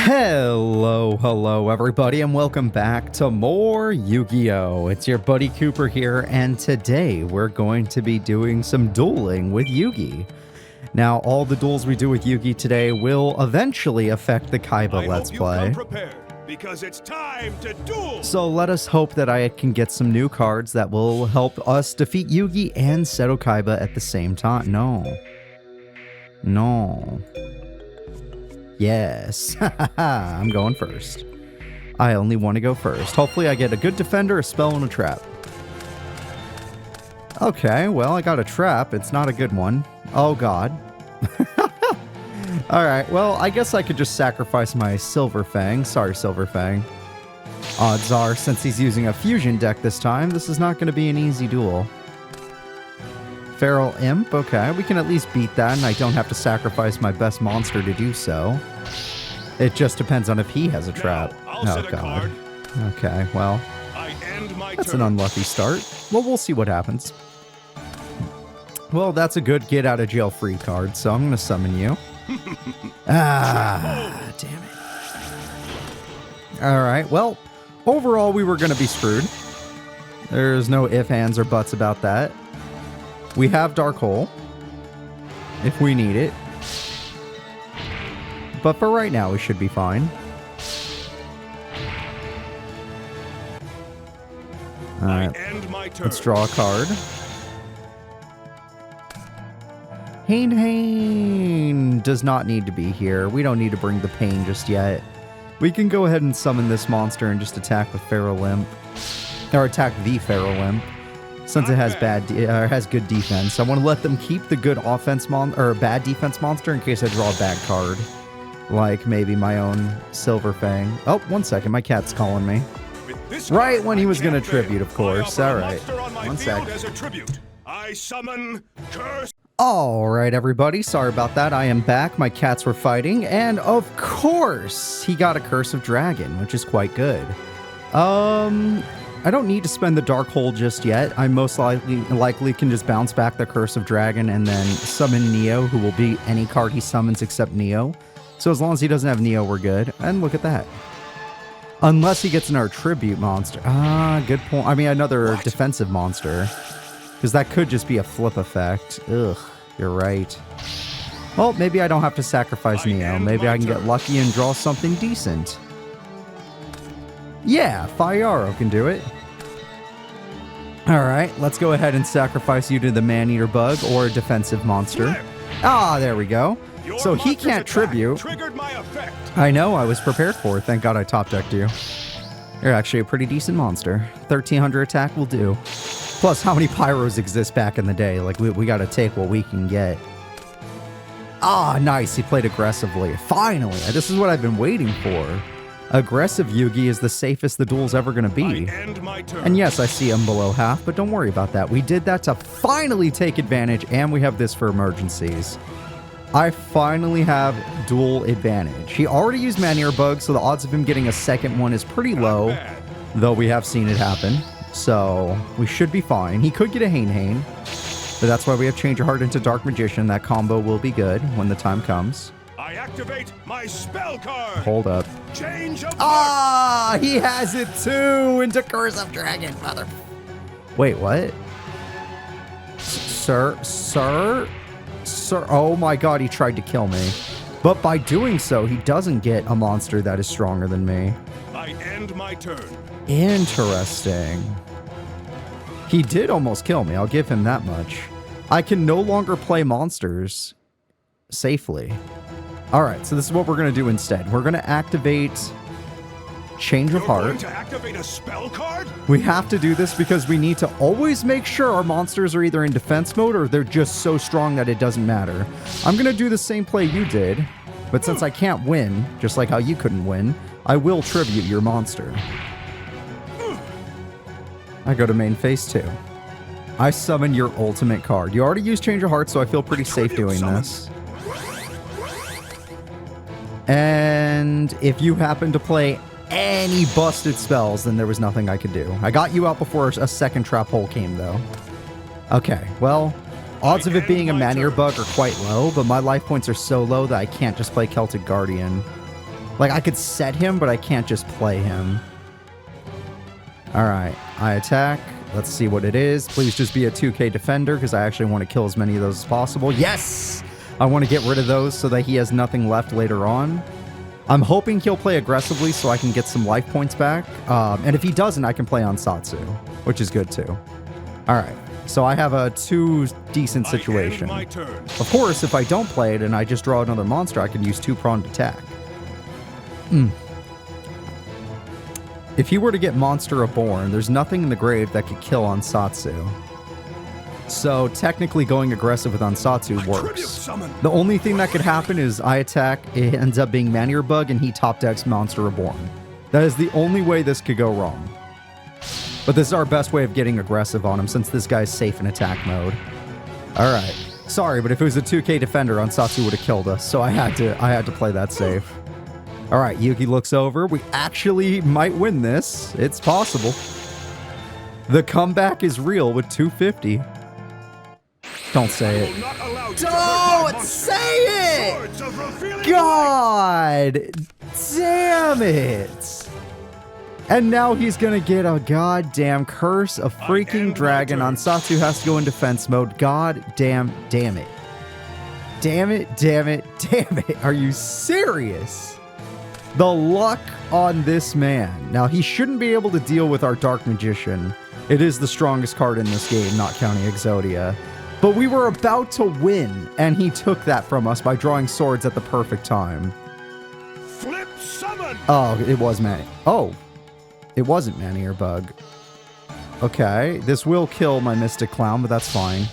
Hello everybody, and welcome back to more Yu-Gi-Oh! It's your buddy Cooper here, and today we're going to be doing some dueling with Yugi. Now, all the duels we do with Yugi today will eventually affect the Kaiba Let's Play. Because it's time to duel. So let us hope that I can get some new cards that will help us defeat Yugi and Seto Kaiba at the same time. No. Yes. I'm going first. I only want to go first. Hopefully I get a good defender, a spell, and a trap. Okay, well, I got a trap. It's not a good one. Oh, God. Alright, well, I guess I could just sacrifice my Silver Fang. Sorry, Silver Fang. Odds are, since he's using a fusion deck this time, this is not going to be an easy duel. Feral Imp, okay, we can at least beat that, and I don't have to sacrifice my best monster to do so. It just depends on if he has a trap. Oh, God. Okay, well, that's an unlucky start. Well, we'll see what happens. Well, that's a good get-out-of-jail-free card, so I'm going to summon you. Damn it. Alright, well, overall, we were going to be screwed. There's no ifs, ands, or buts about that. We have Dark Hole, if we need it. But for right now, we should be fine. Alright, let's draw a card. Hain does not need to be here. We don't need to bring the pain just yet. We can go ahead and summon this monster and just attack with Feral Imp. Or attack the Feral Imp. Since it has has good defense, I want to let them keep the good offense or bad defense monster in case I draw a bad card, like maybe my own Silver Fang. Oh, 1 second, my cat's calling me. Right when he was going to tribute, of course. All right, 1 second. I summon Curse. All right, everybody. Sorry about that. I am back. My cats were fighting, and of course, he got a Curse of Dragon, which is quite good. I don't need to spend the Dark Hole just yet. I most likely can just bounce back the Curse of Dragon and then summon Neo, who will beat any card he summons except Neo. So as long as he doesn't have Neo, we're good. And look at that. Unless he gets another tribute monster. Ah, good point. I mean, another defensive monster. Because that could just be a flip effect. Ugh, you're right. Well, maybe I don't have to sacrifice Neo. Maybe I can get lucky and draw something decent. Yeah, Fayaro can do it. Alright, let's go ahead and sacrifice you to the Man-Eater Bug or a defensive monster. Ah, there we go. So he can't tribute. I know, I was prepared for it. Thank God I top-decked you. You're actually a pretty decent monster. 1300 attack will do. Plus, how many Pyros exist back in the day? Like, we gotta take what we can get. Ah, nice. He played aggressively. Finally, this is what I've been waiting for. Aggressive Yugi is the safest the duel's ever going to be. And yes, I see him below half, but don't worry about that. We did that to finally take advantage, and we have this for emergencies. I finally have duel advantage. He already used Man-Eater Bug, so the odds of him getting a second one is pretty low, though we have seen it happen. So we should be fine. He could get a Hain, but that's why we have Change Your Heart into Dark Magician. That combo will be good when the time comes. I activate my spell card. Hold up. Change of Ah, he has it too into Curse of Dragon, mother. Wait, what? Sir. Oh my God, he tried to kill me. But by doing so, he doesn't get a monster that is stronger than me. I end my turn. Interesting. He did almost kill me. I'll give him that much. I can no longer play monsters safely. All right, so this is what we're going to do instead. We're going to activate Change of Heart. You're going to activate a spell card? We have to do this because we need to always make sure our monsters are either in defense mode or they're just so strong that it doesn't matter. I'm going to do the same play you did, but since I can't win, just like how you couldn't win, I will tribute your monster. I go to main phase 2. I summon your ultimate card. You already used Change of Heart, so I feel pretty safe doing this. And if you happen to play any busted spells, then there was nothing I could do. I got you out before a second trap hole came, though. Okay, well, odds of it being a Man-Eater Bug are quite low, but my life points are so low that I can't just play Celtic Guardian. Like, I could set him, but I can't just play him. All right, I attack. Let's see what it is. Please just be a 2K defender, because I actually want to kill as many of those as possible. Yes! I want to get rid of those so that he has nothing left later on. I'm hoping he'll play aggressively so I can get some life points back. And if he doesn't, I can play on Satsu, which is good too. All right, so I have a 2 decent situation. Of course, if I don't play it and I just draw another monster, I can use 2-pronged attack. If he were to get Monster Reborn, there's nothing in the grave that could kill Ansatsu. So technically going aggressive with Ansatsu works. The only thing that could happen is I attack, it ends up being Maneater Bug, and he top decks Monster Reborn. That is the only way this could go wrong. But this is our best way of getting aggressive on him since this guy's safe in attack mode. Alright. Sorry, but if it was a 2K defender, Ansatsu would have killed us, so I had to play that safe. Alright, Yugi looks over. We actually might win this. It's possible. The comeback is real with 250. Don't say it. Don't say it! God damn it! And now he's gonna get a goddamn curse of freaking dragon. Ansatsu has to go in defense mode. God damn it. Damn it, damn it, damn it. Are you serious? The luck on this man. Now, he shouldn't be able to deal with our Dark Magician. It is the strongest card in this game, not counting Exodia. But we were about to win, and he took that from us by drawing swords at the perfect time. Flip summon! Oh, it was Manny. Oh, it wasn't Maneater Bug. Okay, this will kill my Mystic Clown, but that's fine.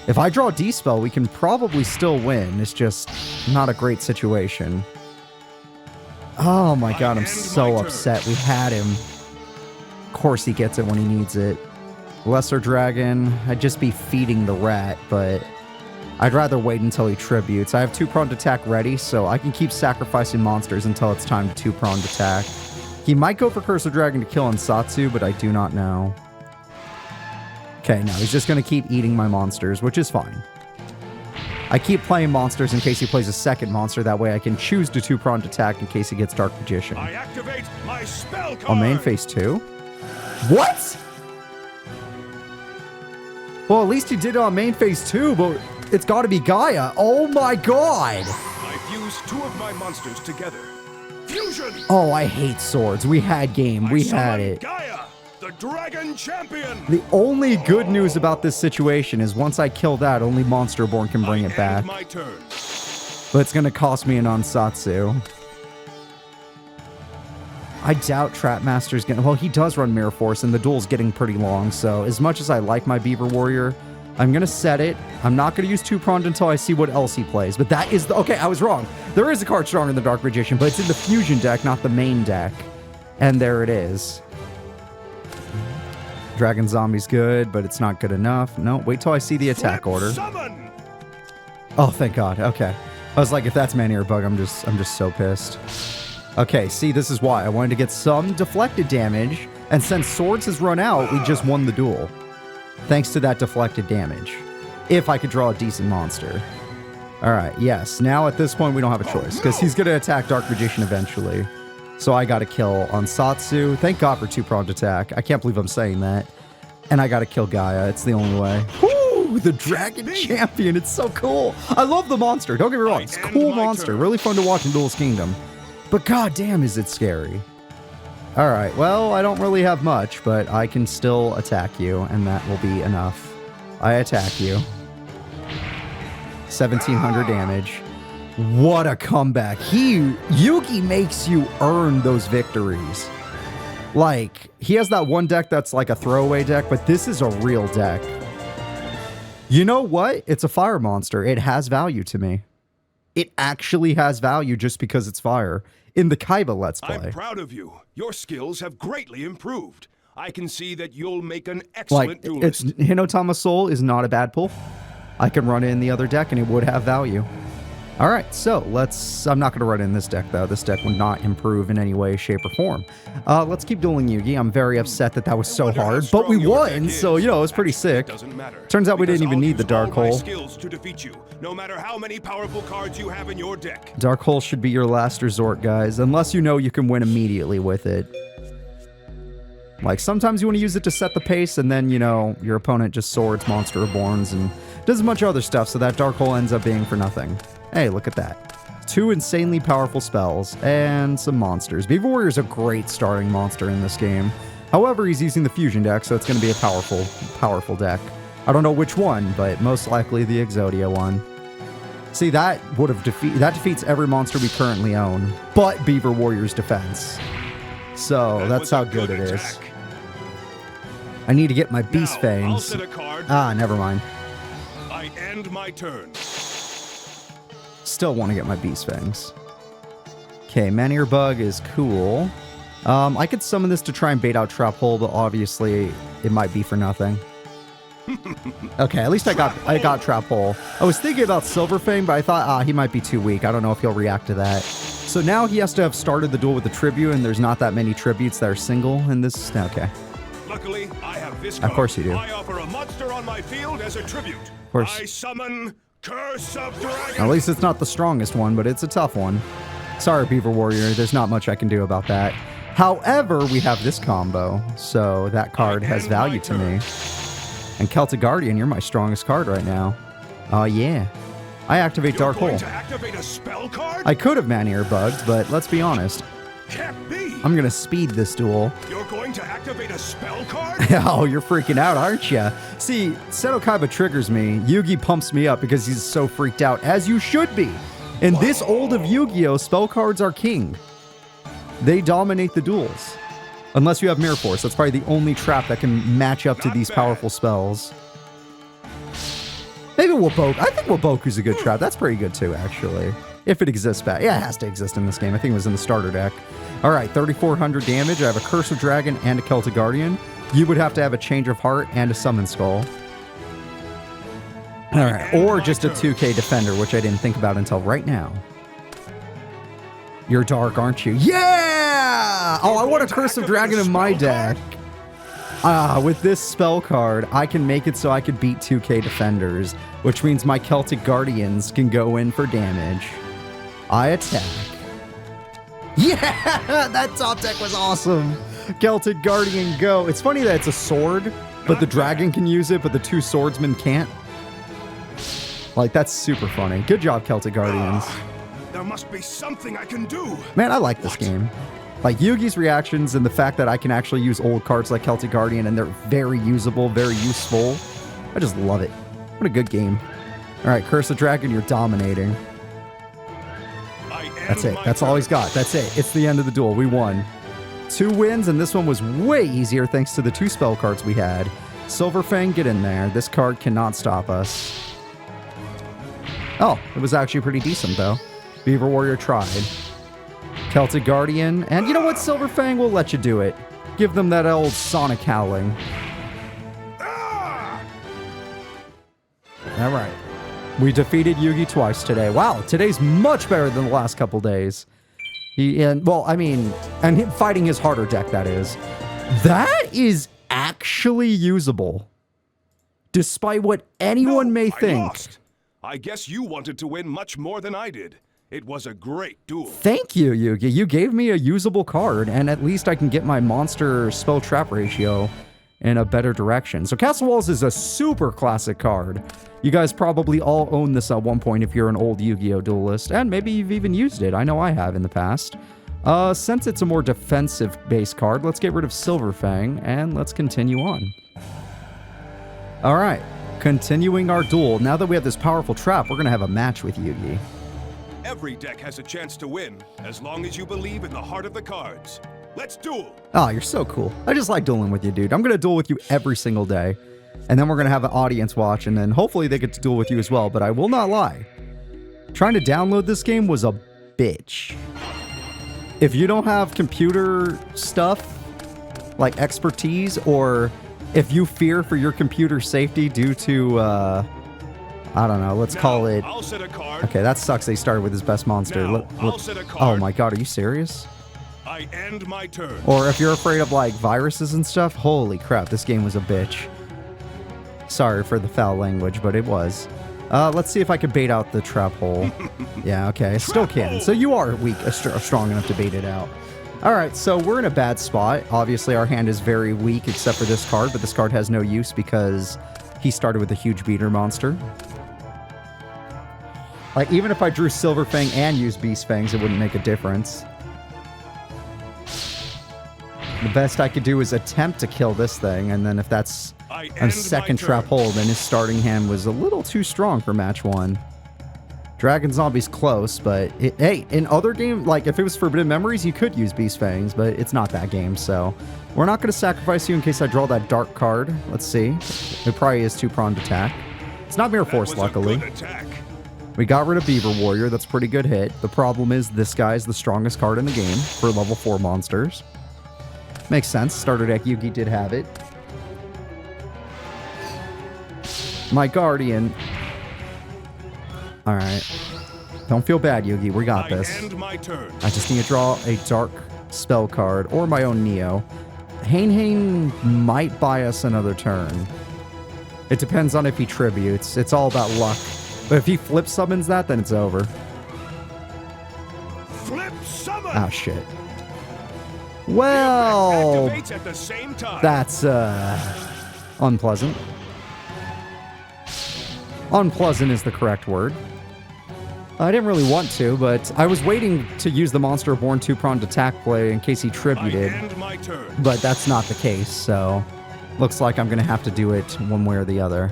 If I draw D-Spell, we can probably still win. It's just not a great situation. Oh my god, I'm so upset. We had him. Of course he gets it when he needs it. Lesser Dragon, I'd just be feeding the rat, but I'd rather wait until he tributes. I have 2-pronged attack ready, so I can keep sacrificing monsters until it's time to 2-pronged attack. He might go for Curse of Dragon to kill Ansatsu, but I do not know. Okay, no, he's just going to keep eating my monsters, which is fine. I keep playing monsters in case he plays a second monster. That way I can choose to 2-pronged attack in case he gets Dark Magician. I activate my spell card. Oh, main phase 2? What? Well, at least you did it on main phase 2, but it's got to be Gaia. Oh my god! I fuse 2 of my monsters together. Fusion! Oh, I hate swords. We had game. We had it. Gaia, the Dragon Champion. The only good news about this situation is once I kill that, only Monster Reborn can bring it back. My turn. But it's going to cost me an Ansatsu. I doubt Trapmaster's going to... Well, he does run Mirror Force, and the duel's getting pretty long, so as much as I like my Beaver Warrior, I'm going to set it. I'm not going to use 2-pronged until I see what else he plays. But that is the... Okay, I was wrong. There is a card stronger than the Dark Magician, but it's in the Fusion deck, not the main deck. And there it is. Dragon Zombie's good, but it's not good enough. No, wait till I see the attack order. Summon. Oh, thank God. Okay. I was like, if that's Maneater Bug, I'm just so pissed. Okay, see, this is why. I wanted to get some deflected damage, and since Swords has run out, we just won the duel. Thanks to that deflected damage. If I could draw a decent monster. Alright, yes. Now at this point, we don't have a choice, because he's going to attack Dark Magician eventually. So I got to kill Ansatsu. Thank God for 2-pronged attack. I can't believe I'm saying that. And I got to kill Gaia. It's the only way. Woo! The Dragon Champion. It's so cool. I love the monster. Don't get me wrong. It's a cool monster. Really fun to watch in Duel's Kingdom. But goddamn, is it scary. Alright, well, I don't really have much, but I can still attack you, and that will be enough. I attack you. 1700 damage. What a comeback. Yugi makes you earn those victories. Like, he has that one deck that's like a throwaway deck, but this is a real deck. You know what? It's a fire monster. It has value to me. It actually has value just because it's fire. In the Kaiba Let's Play. I'm proud of you. Your skills have greatly improved. I can see that you'll make an excellent duelist. Hinotama Soul is not a bad pull. I can run it in the other deck and it would have value. All right, so let's... I'm not going to run in this deck, though. This deck would not improve in any way, shape, or form. Let's keep dueling Yugi. I'm very upset that that was so hard, but we won, so, you know, it was pretty sick. Turns out we didn't even need the Dark Hole. To defeat you, no matter how many powerful cards you have in your deck. Dark Hole should be your last resort, guys, unless you know you can win immediately with it. Like, sometimes you want to use it to set the pace, and then, you know, your opponent just swords Monster Reborns and does a bunch of other stuff, so that Dark Hole ends up being for nothing. Hey, look at that. 2 insanely powerful spells and some monsters. Beaver Warrior's a great starting monster in this game. However, he's using the fusion deck, so it's going to be a powerful deck. I don't know which one, but most likely the Exodia one. See, that would have defeats every monster we currently own, but Beaver Warrior's defense. So that's how good it is. I need to get my Beast Fangs. Ah, never mind. I end my turn. Still want to get my Beast Fangs. Okay, Man-Eater Bug is cool. I could summon this to try and bait out Trap Hole, but obviously it might be for nothing. Okay, at least I got Trap Hole. I was thinking about Silverfang, but I thought, he might be too weak. I don't know if he'll react to that. So now he has to have started the duel with the tribute, and there's not that many tributes that are single in this. Okay. Luckily, I have this card. Of course you do. I offer a monster on my field as a tribute. Of course. I summon Curse of Dragon. At least it's not the strongest one, but it's a tough one. Sorry, Beaver Warrior. There's not much I can do about that. However, we have this combo, so that card has value to me. And Celtic Guardian, you're my strongest card right now. Oh, yeah. I activate Dark Hole. To activate a spell card? I could have Man-Eater Bugged, but let's be honest. Can't be. I'm going to speed this duel. You're going to activate a spell card? Oh, you're freaking out, aren't you? See, Seto Kaiba triggers me. Yugi pumps me up because he's so freaked out, as you should be. In this old of Yu-Gi-Oh, spell cards are king. They dominate the duels. Unless you have Mirror Force. That's probably the only trap that can match up to these powerful spells. Maybe Waboku. I think Waboku's a good trap. That's pretty good too, actually. If it exists back. Yeah, it has to exist in this game. I think it was in the starter deck. All right, 3,400 damage. I have a Curse of Dragon and a Celtic Guardian. You would have to have a Change of Heart and a Summon Skull. All right, or just a 2K Defender, which I didn't think about until right now. You're dark, aren't you? Yeah! Oh, I want a Curse of Dragon in my deck. With this spell card, I can make it so I could beat 2K Defenders, which means my Celtic Guardians can go in for damage. I attack. Yeah! That top deck was awesome. Celtic Guardian, go. It's funny that it's a sword, but the dragon can use it, but the 2 swordsmen can't. Like, that's super funny. Good job, Celtic Guardians. There must be something I can do. Man, I like this game. Like, Yugi's reactions and the fact that I can actually use old cards like Celtic Guardian and they're very usable, very useful. I just love it. What a good game. All right, Curse of Dragon, you're dominating. That's it. That's all he's got. That's it. It's the end of the duel. We won. 2 wins, and this one was way easier thanks to the 2 spell cards we had. Silverfang, get in there. This card cannot stop us. Oh, it was actually pretty decent, though. Beaver Warrior tried. Celtic Guardian, and you know what, Silverfang? We'll let you do it. Give them that old Sonic howling. All right. We defeated Yugi twice today. Wow, today's much better than the last couple days. And fighting his harder deck, that is. That is actually usable. Despite what anyone may think. I guess you wanted to win much more than I did. It was a great duel. Thank you, Yugi. You gave me a usable card, and at least I can get my monster spell trap ratio in a better direction. So Castle Walls is a super classic card. You guys probably all own this at one point if you're an old Yu-Gi-Oh duelist, and maybe you've even used it. I know I have in the past. Since it's a more defensive base card, let's get rid of Silverfang, and let's continue on. All right, continuing our duel. Now that we have this powerful trap, we're going to have a match with Yugi. Every deck has a chance to win, as long as you believe in the heart of the cards. Let's duel! Oh, you're so cool. I just like dueling with you, dude. I'm going to duel with you every single day. And then we're going to have an audience watch, and then hopefully they get to duel with you as well. But I will not lie. Trying to download this game was a bitch. If you don't have computer stuff, like expertise, or if you fear for your computer safety due to I don't know. Let's call it... I'll set a card. Okay, that sucks. They started with his best monster. I'll set a card. Oh my god, are you serious? I end my turn. Or if you're afraid of, like, viruses and stuff, holy crap, this game was a bitch. Sorry for the foul language, but it was. Let's see if I can bait out the trap hole. Yeah, okay, I still can. So you are weak, strong enough to bait it out. Alright, so we're in a bad spot. Obviously, our hand is very weak except for this card, but this card has no use because he started with a huge beater monster. Like, even if I drew Silver Fang and used Beast Fangs, it wouldn't make a difference. The best I could do is attempt to kill this thing, and then if that's a second trap hole, then his starting hand was a little too strong for match 1. Dragon Zombie's close, but hey, in other games, like if it was Forbidden Memories, you could use Beast Fangs, but it's not that game, so we're not going to sacrifice you in case I draw that dark card. Let's see. It probably is 2-pronged attack. It's not Mirror Force, luckily. We got rid of Beaver Warrior. That's a pretty good hit. The problem is this guy's the strongest card in the game for level 4 monsters. Makes sense. Starter deck Yugi did have it. My Guardian. Alright. Don't feel bad, Yugi. We got this. I just need to draw a dark spell card or my own Neo. Hain might buy us another turn. It depends on if he tributes. It's all about luck. But if he flip summons that, then it's over. Flip summon. Oh, shit. Well, at the same time. That's unpleasant. Unpleasant is the correct word. I didn't really want to, but I was waiting to use the Monster Born 2-pronged attack play in case he tributed. But that's not the case, so looks like I'm going to have to do it one way or the other.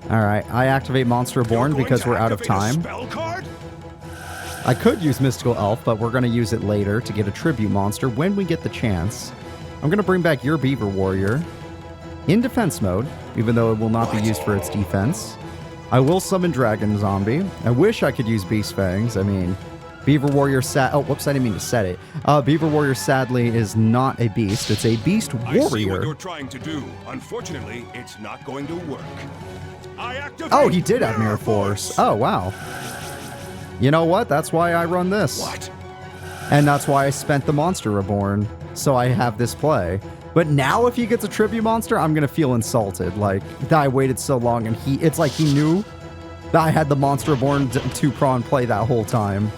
Alright, I activate Monster Born because we're out of time. I could use Mystical Elf, but we're going to use it later to get a tribute monster when we get the chance. I'm going to bring back your Beaver Warrior in defense mode, even though it will not be used for its defense. I will summon Dragon Zombie. I wish I could use Beast Fangs. I mean, Beaver Warrior oh, whoops, I didn't mean to set it. Beaver Warrior, sadly, is not a beast. It's a Beast Warrior. I see what you're trying to do. Unfortunately, it's not going to work. Oh, he did have Mirror Force. Oh, wow. You know what? That's why I run this. What? And that's why I spent the Monster Reborn, so I have this play. But now if he gets a tribute monster, I'm going to feel insulted. Like, that I waited so long, and it's like he knew that I had the Monster Reborn 2-prong play that whole time.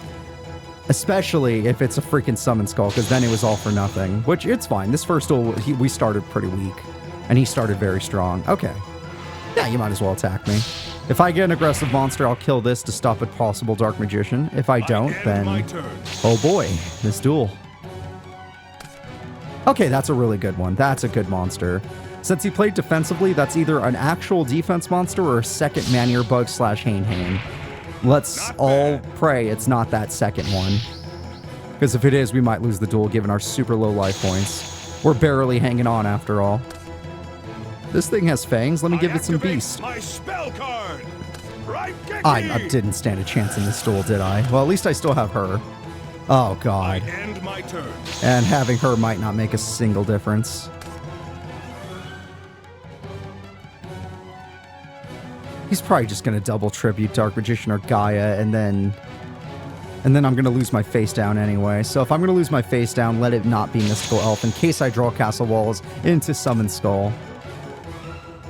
Especially if it's a freaking Summon Skull, because then it was all for nothing. Which, it's fine. This first duel, we started pretty weak. And he started very strong. Okay. Yeah, you might as well attack me. If I get an aggressive monster, I'll kill this to stop a possible Dark Magician. If I don't, then... oh boy, this duel. Okay, that's a really good one. That's a good monster. Since he played defensively, that's either an actual defense monster or a second Maneater Bug / Hain. Let's all pray it's not that second one. Because if it is, we might lose the duel given our super low life points. We're barely hanging on after all. This thing has fangs. Let me give it some beast. My spell card. I didn't stand a chance in this duel, did I? Well, at least I still have her. Oh, God. I end my turn. And having her might not make a single difference. He's probably just going to double tribute Dark Magician or Gaia, and then I'm going to lose my face down anyway. So if I'm going to lose my face down, let it not be Mystical Elf in case I draw Castle Walls into Summon Skull.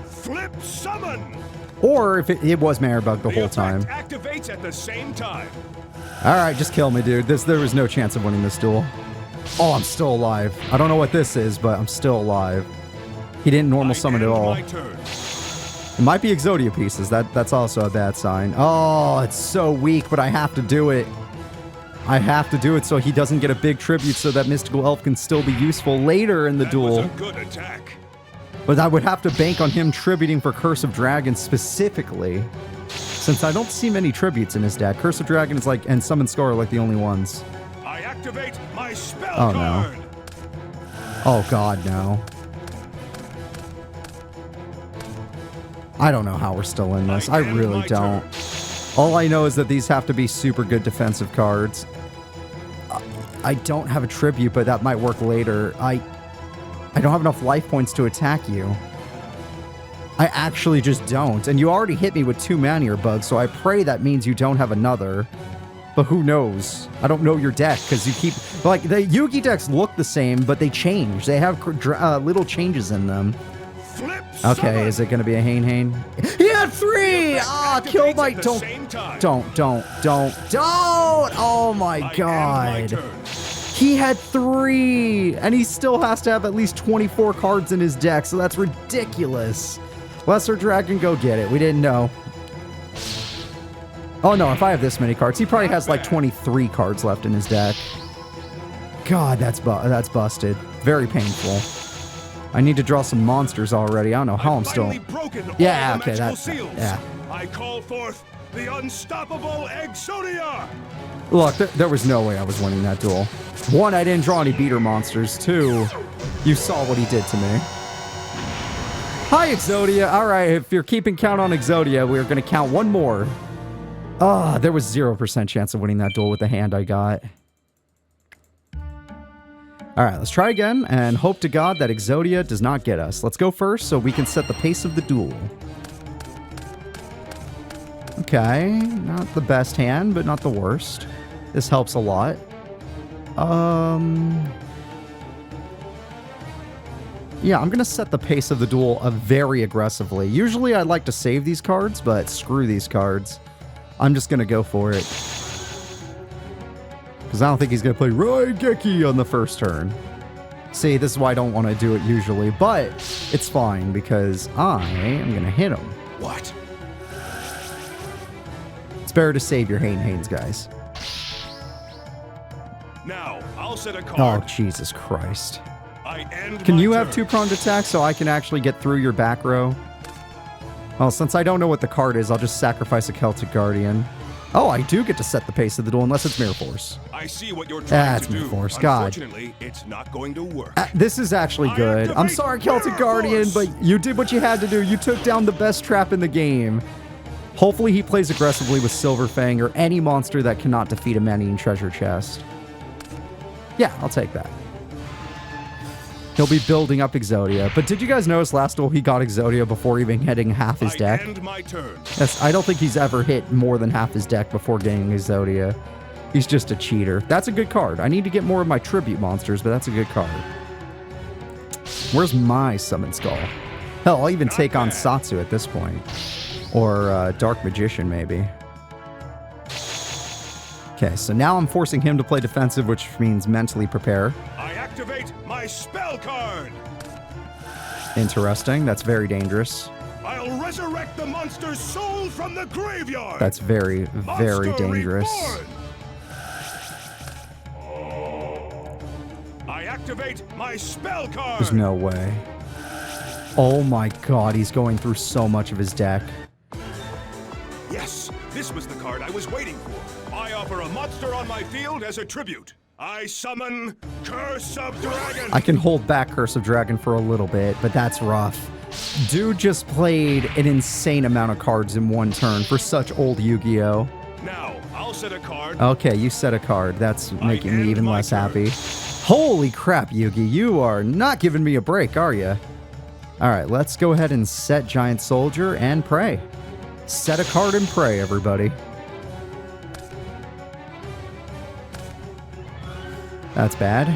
Flip summon. Or if it was Maneater Bug the whole time. Activates at the same time. All right, just kill me, dude. There was no chance of winning this duel. Oh, I'm still alive. I don't know what this is, but I'm still alive. He didn't normal summon at all. It might be Exodia pieces. That's also a bad sign. Oh, it's so weak, but I have to do it. I have to do it so he doesn't get a big tribute so that Mystical Elf can still be useful later in the duel. That was a good attack. But I would have to bank on him tributing for Curse of Dragon specifically. Since I don't see many tributes in his deck. Curse of Dragon is like, and Summon Skull are like the only ones. I activate my spell card. No. Oh God, no. I don't know how we're still in this. I really don't. All I know is that these have to be super good defensive cards. I don't have a tribute, but that might work later. I don't have enough life points to attack you. I actually just don't. And you already hit me with 2 Man-Eater bugs, so I pray that means you don't have another. But who knows? I don't know your deck, because you keep... Like, the Yugi decks look the same, but they change. They have little changes in them. Okay, is it going to be a Hane? He had 3! Ah, kill my... Don't. Oh my god. He had 3! And he still has to have at least 24 cards in his deck, so that's ridiculous. Lesser Dragon, go get it. We didn't know. Oh no, if I have this many cards, he probably has like 23 cards left in his deck. God, that's busted. Very painful. I need to draw some monsters already. I don't know how I'm still... Yeah, okay, yeah. I call forth the unstoppable Exodia! Look, there was no way I was winning that duel. 1, I didn't draw any beater monsters. 2, you saw what he did to me. Hi, Exodia. All right, if you're keeping count on Exodia, we're going to count one more. There was 0% chance of winning that duel with the hand I got. All right, let's try again and hope to God that Exodia does not get us. Let's go first so we can set the pace of the duel. Okay, not the best hand, but not the worst. This helps a lot. Yeah, I'm going to set the pace of the duel very aggressively. Usually I like to save these cards, but screw these cards. I'm just going to go for it. Because I don't think he's going to play Raigeki on the first turn. See, this is why I don't want to do it usually, but it's fine because I am going to hit him. What? It's better to save your Hanes, guys. Now, I'll set a card. Oh, Jesus Christ. Can Can you have two-pronged attack so I can actually get through your back row? Well, since I don't know what the card is, I'll just sacrifice a Celtic Guardian. Oh, I do get to set the pace of the duel unless it's Mirror Force. I see what you're trying to do. Mirror Force. God. Unfortunately, it's not going to work. This is actually good. I'm sorry, Celtic Guardian, but you did what you had to do. You took down the best trap in the game. Hopefully he plays aggressively with Silverfang or any monster that cannot defeat a Man-Eating Treasure Chest. Yeah, I'll take that. He'll be building up Exodia. But did you guys notice last duel he got Exodia before even hitting half his deck? I don't think he's ever hit more than half his deck before getting Exodia. He's just a cheater. That's a good card. I need to get more of my tribute monsters, but that's a good card. Where's my Summon Skull? Hell, I'll even take on Satsu at this point. Or Dark Magician, maybe. Okay, so now I'm forcing him to play defensive, which means mentally prepare. I activate my spell card. Interesting. That's very dangerous. I'll resurrect the monster's soul from the graveyard. That's very, very dangerous. I activate my spell card. There's no way. Oh my god, he's going through so much of his deck. Yes, this was the card I was waiting for. I offer a monster on my field as a tribute. I summon Curse of Dragon. I can hold back Curse of Dragon for a little bit, but that's rough. Dude just played an insane amount of cards in one turn for such old Yu-Gi-Oh! Now, I'll set a card. Okay, you set a card. That's making me even less happy. Holy crap, Yugi. You are not giving me a break, are you? Alright, let's go ahead and set Giant Soldier and pray. Set a card and pray, everybody. That's bad.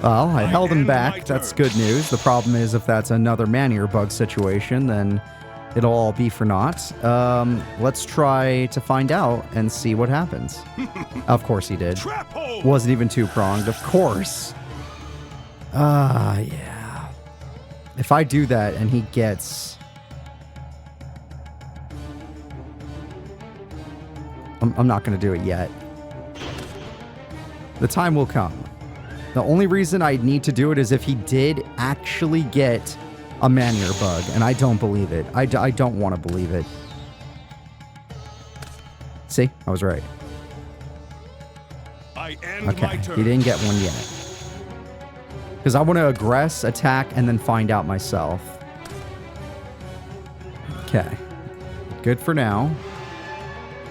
Well, I held him back. That's good news. The problem is if that's another Man-Eater bug situation, then it'll all be for naught. Let's try to find out and see what happens. Of course he did. Wasn't even two-pronged. Of course. Yeah. If I do that and he gets... I'm not going to do it yet. The time will come. The only reason I need to do it is if he did actually get a Man-Eater bug, and I don't believe it. I don't want to believe it. See? I was right. Okay, he didn't get one yet. Because I want to aggress, attack, and then find out myself. Okay. Good for now.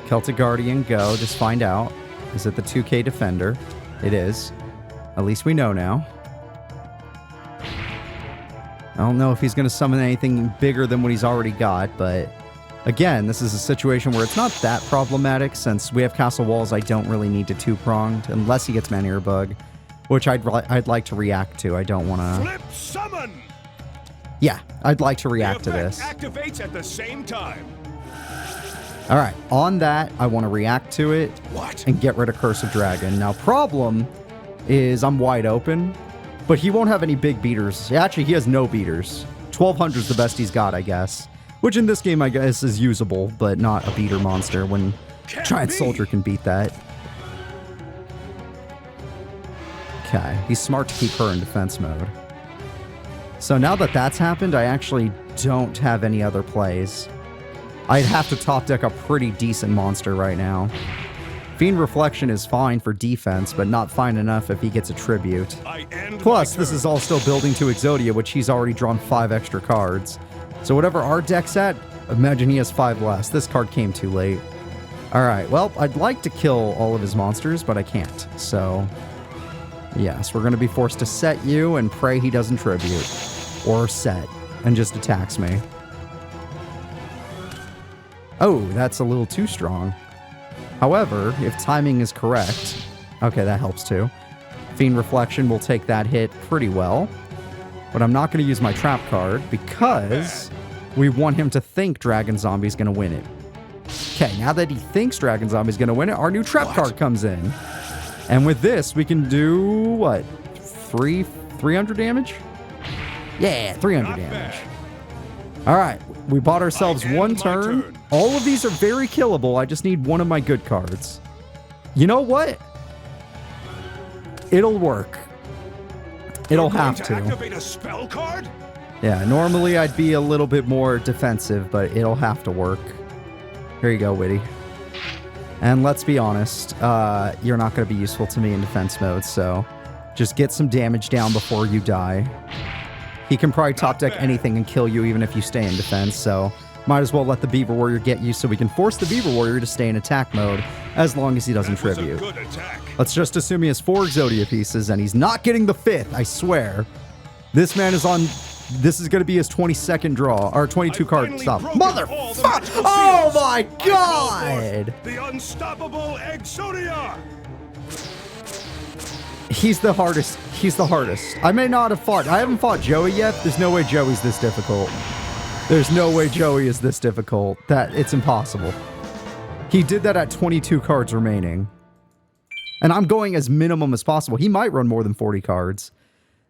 Celtic Guardian, go. Just find out. Is it the 2K Defender? It is. At least we know now. I don't know if he's going to summon anything bigger than what he's already got, but again, this is a situation where it's not that problematic since we have Castle Walls. I don't really need to two-pronged unless he gets Man-Eater Bug, which I'd like to react to. I don't want to... Flip summon! Yeah, I'd like to react to this. Activates at the same time. All right, on that, I want to react to it and get rid of Curse of Dragon. Now, problem is I'm wide open, but he won't have any big beaters. Actually, he has no beaters. 1200 is the best he's got, I guess. Which in this game, I guess, is usable, but not a beater monster when Giant Soldier can beat that. Okay, he's smart to keep her in defense mode. So now that that's happened, I actually don't have any other plays. I'd have to top deck a pretty decent monster right now. Fiend Reflection is fine for defense, but not fine enough if he gets a tribute. Plus, this is all still building to Exodia, which he's already drawn 5 extra cards. So whatever our deck's at, imagine he has 5 less. This card came too late. Alright, well, I'd like to kill all of his monsters, but I can't. So, yes, we're going to be forced to set you and pray he doesn't tribute. Or set, and just attacks me. Oh, that's a little too strong. However, if timing is correct... Okay, that helps too. Fiend Reflection will take that hit pretty well. But I'm not going to use my trap card because we want him to think Dragon Zombie's going to win it. Okay, now that he thinks Dragon Zombie's going to win it, our new trap card comes in. And with this, we can do, what, 300 damage? Yeah, 300 damage. All right, we bought ourselves one turn. All of these are very killable. I just need one of my good cards. You know what? It'll work. It'll have to. Activate a spell card? Yeah, normally I'd be a little bit more defensive, but it'll have to work. Here you go, Witty. And let's be honest, you're not going to be useful to me in defense mode, so just get some damage down before you die. He can probably top deck anything and kill you even if you stay in defense, so might as well let the Beaver Warrior get you so we can force the Beaver Warrior to stay in attack mode as long as he doesn't tribute. Let's just assume he has 4 Exodia pieces and he's not getting the 5th, I swear. This man is on... This is going to be his 22nd draw, or 22 card stop. Motherfucker! Oh my god! The unstoppable Exodia! He's the hardest. He's the hardest. I may not have fought. I haven't fought Joey yet. There's no way Joey's this difficult. There's no way Joey is this difficult. It's impossible. He did that at 22 cards remaining. And I'm going as minimum as possible. He might run more than 40 cards.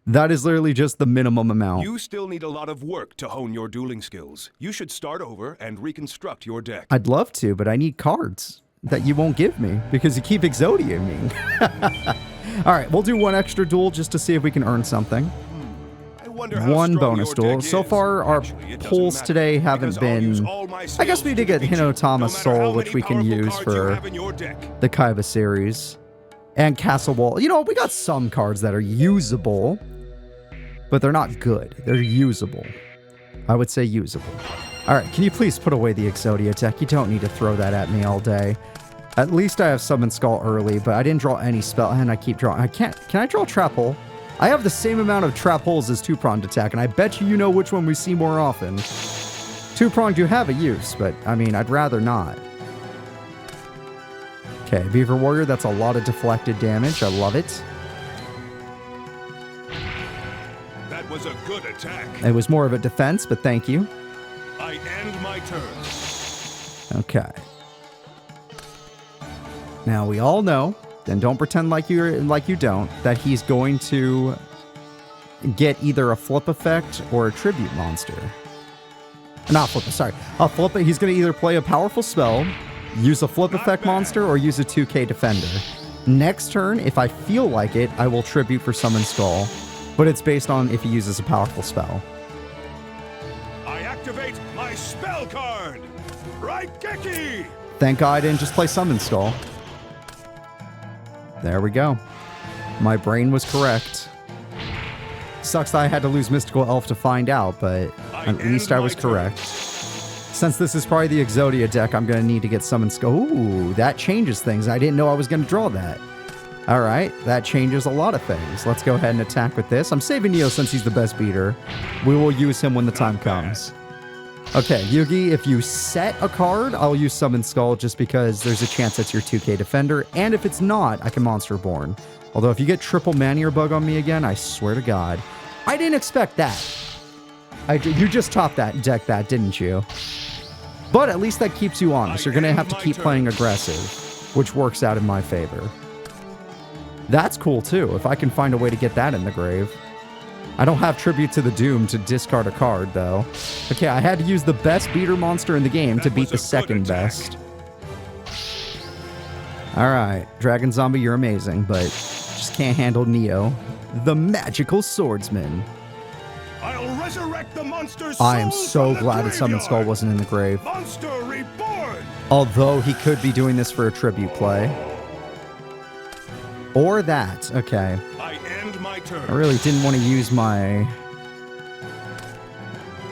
That is literally just the minimum amount. You still need a lot of work to hone your dueling skills. You should start over and reconstruct your deck. I'd love to, but I need cards that you won't give me because you keep Exodiaing me. All right, we'll do one extra duel just to see if we can earn something. One bonus duel. So far, our pulls today haven't been... I guess we did get Hinotama's Soul, which we can use for the Kaiba series. And Castle Wall. You know, we got some cards that are usable, but they're not good. They're usable. I would say usable. All right, can you please put away the Exodia deck? You don't need to throw that at me all day. At least I have Summon Skull early, but I didn't draw any spell, and I keep drawing. I can't... Can I draw Trap Hole? I have the same amount of Trap Holes as Two-Pronged Attack, and I bet you know which one we see more often. Two-Pronged do have a use, but, I mean, I'd rather not. Okay, Beaver Warrior, that's a lot of deflected damage. I love it. That was a good attack. It was more of a defense, but thank you. I end my turn. Okay. Now, we all know, and don't pretend like you don't, that he's going to get either a flip effect or a tribute monster. Not flip, sorry. A flip, he's going to either play a powerful spell, use a flip effect monster, or use a 2k defender. Next turn, if I feel like it, I will tribute for Summon Skull, but it's based on if he uses a powerful spell. I activate my spell card, Raigeki! Thank God I didn't just play Summon Skull. There we go. My brain was correct. Sucks that I had to lose Mystical Elf to find out, but at least I was correct. Since this is probably the Exodia deck, I'm going to need to get Summon Skull. Ooh, that changes things. I didn't know I was going to draw that. All right, that changes a lot of things. Let's go ahead and attack with this. I'm saving Neo since he's the best beater. We will use him when the time comes. Okay, Yugi, if you set a card, I'll use Summon Skull just because there's a chance it's your 2K defender. And if it's not, I can Monster Born. Although if you get triple Man-Eater Bug on me again, I swear to God. I didn't expect that. You just topped that deck that, didn't you? But at least that keeps you honest. You're going to have to keep playing aggressive, which works out in my favor. That's cool, too, if I can find a way to get that in the grave. I don't have Tribute to the Doom to discard a card, though. Okay, I had to use the best beater monster in the game to beat the second best. Alright, Dragon Zombie, you're amazing, but just can't handle Neo, the magical swordsman. I'll resurrect the monster's I am soul so from glad the that Summon Skull graveyard. wasn't in the grave. Monster reborn! Although he could be doing this for a tribute play. Or that. Okay. I end my turn. I really didn't want to use my...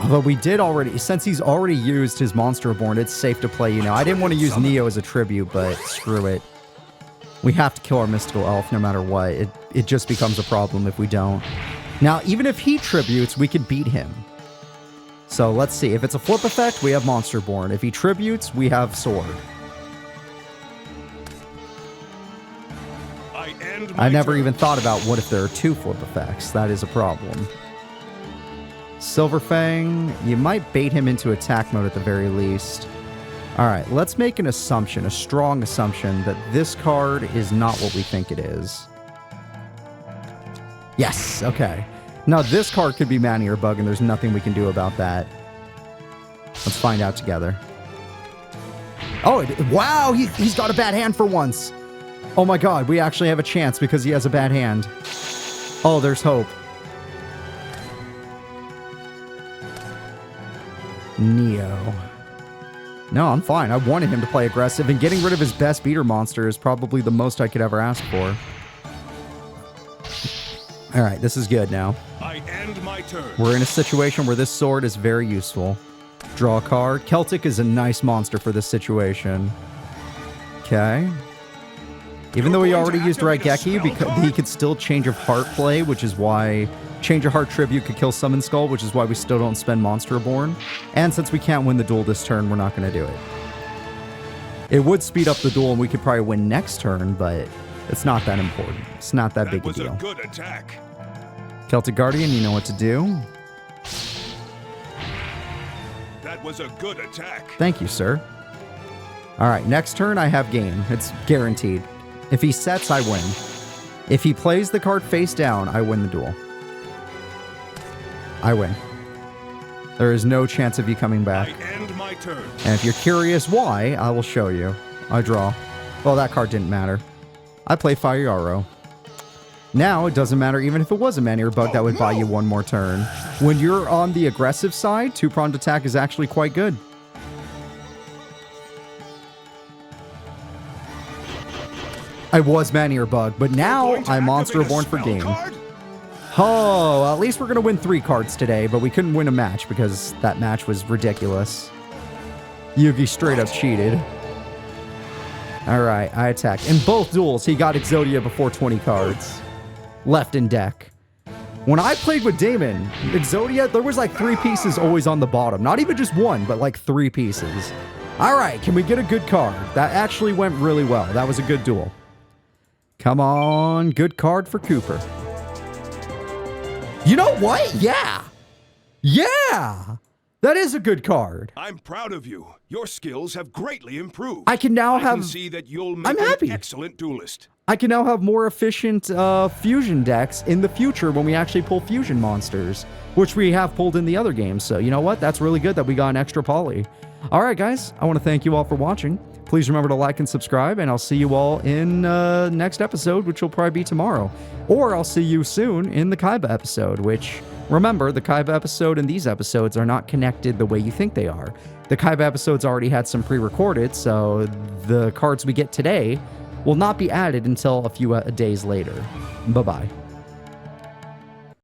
Although we did already... Since he's already used his Monster Reborn, it's safe to play, you know. I didn't want to use Neo as a tribute, but screw it. We have to kill our Mystical Elf no matter what. It just becomes a problem if we don't. Now, even if he tributes, we could beat him. So let's see. If it's a flip effect, we have Monster Born. If he tributes, we have Sword. I never even thought about what if there are two flip effects. That is a problem. Silver Fang, you might bait him into attack mode at the very least. Alright, let's make an assumption, a strong assumption, that this card is not what we think it is. Yes, okay. Now this card could be Man-Eater Bug, and there's nothing we can do about that. Let's find out together. Oh, wow, he's got a bad hand for once. Oh my God, we actually have a chance because he has a bad hand. Oh, there's hope. Neo. No, I'm fine. I wanted him to play aggressive, and getting rid of his best beater monster is probably the most I could ever ask for. All right, this is good now. I end my turn. We're in a situation where this sword is very useful. Draw a card. Celtic is a nice monster for this situation. Okay. Even though he already used Raigeki, because he could still Change of Heart play, which is why Change of Heart Tribute could kill Summon Skull, which is why we still don't spend Monster Reborn. And since we can't win the duel this turn, we're not going to do it. It would speed up the duel, and we could probably win next turn, but it's not that important. It's not that big a deal. That was a good attack. Celtic Guardian, you know what to do. That was a good attack. Thank you, sir. All right, next turn I have game. It's guaranteed. If he sets, I win. If he plays the card face down, I win the duel. I win. There is no chance of you coming back. I end my turn. And if you're curious why, I will show you. I draw. Well, that card didn't matter. I play Fire Yarrow. Now, it doesn't matter even if it was a Man-Eater Bug that would buy you one more turn. When you're on the aggressive side, two-pronged attack is actually quite good. I was Man-Eater Bug, but now I'm Monster Reborn for game. Oh, at least we're going to win 3 cards today, but we couldn't win a match because that match was ridiculous. Yugi straight up cheated. Alright, I attack. In both duels, he got Exodia before 20 cards. Left in deck. When I played with Damon, Exodia, there was like 3 pieces always on the bottom. Not even just 1, but like 3 pieces. Alright, can we get a good card? That actually went really well. That was a good duel. Come on, good card for Cooper. You know what? Yeah! Yeah! That is a good card. I'm proud of you. Your skills have greatly improved. I can now have... I can see that you'll make an excellent duelist. I can now have more efficient fusion decks in the future when we actually pull fusion monsters, which we have pulled in the other games. So you know what? That's really good that we got an extra poly. All right, guys. I want to thank you all for watching. Please remember to like and subscribe, and I'll see you all in next episode, which will probably be tomorrow. Or I'll see you soon in the Kaiba episode, which, remember, the Kaiba episode and these episodes are not connected the way you think they are. The Kaiba episodes already had some pre-recorded, so the cards we get today will not be added until a few days later. Bye-bye.